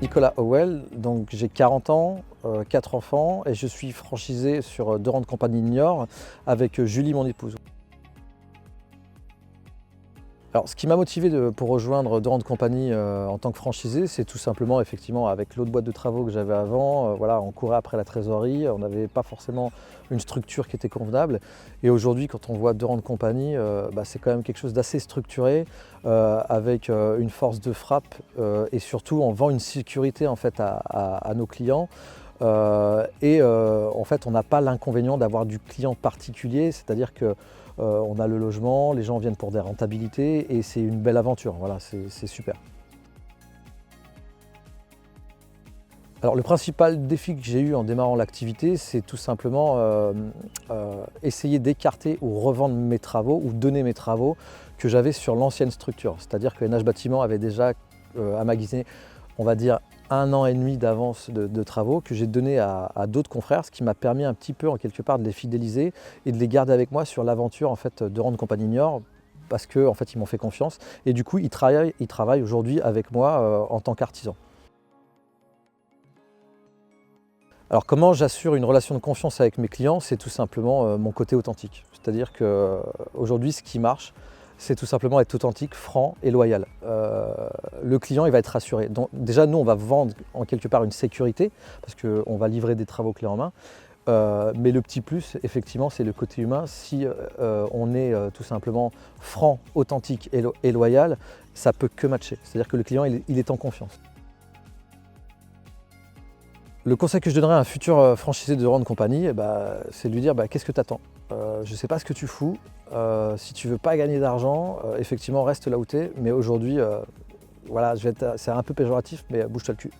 Nicolas Howell, donc j'ai 40 ans, 4 enfants et je suis franchisé sur Dorand Compagnie Niort avec Julie, mon épouse. Alors, ce qui m'a motivé pour rejoindre Dorand Compagnie en tant que franchisé, c'est tout simplement effectivement avec l'autre boîte de travaux que j'avais avant, voilà, on courait après la trésorerie, on n'avait pas forcément une structure qui était convenable. Et aujourd'hui, quand on voit Dorand Compagnie, c'est quand même quelque chose d'assez structuré, avec une force de frappe et surtout on vend une sécurité en fait à nos clients. En fait, on n'a pas l'inconvénient d'avoir du client particulier, c'est-à-dire que on a le logement, les gens viennent pour des rentabilités et c'est une belle aventure, voilà, c'est super. Alors le principal défi que j'ai eu en démarrant l'activité, c'est tout simplement essayer d'écarter ou revendre mes travaux ou donner mes travaux que j'avais sur l'ancienne structure. C'est-à-dire que NH Bâtiment avait déjà amagasiné, on va dire, 1 an et demi d'avance de travaux que j'ai donné à d'autres confrères, ce qui m'a permis un petit peu en quelque part de les fidéliser et de les garder avec moi sur l'aventure en fait, de Rendre Compagnie Niort parce qu'en fait, ils m'ont fait confiance et du coup ils travaillent aujourd'hui avec moi en tant qu'artisan. Alors comment j'assure une relation de confiance avec mes clients? C'est tout simplement mon côté authentique. C'est-à-dire qu'aujourd'hui, ce qui marche, c'est tout simplement être authentique, franc et loyal. Le client, il va être rassuré. Donc, déjà, nous, on va vendre en quelque part une sécurité, parce qu'on va livrer des travaux clés en main. Mais le petit plus, effectivement, c'est le côté humain. Si on est tout simplement franc, authentique et loyal, ça peut que matcher. C'est-à-dire que le client, il est en confiance. Le conseil que je donnerais à un futur franchisé de Rendre Compagnie, c'est de lui dire qu'est-ce que tu attends? Je ne sais pas ce que tu fous. Si tu ne veux pas gagner d'argent, effectivement reste là où tu es. Mais aujourd'hui, voilà, c'est un peu péjoratif, mais bouge-toi le cul.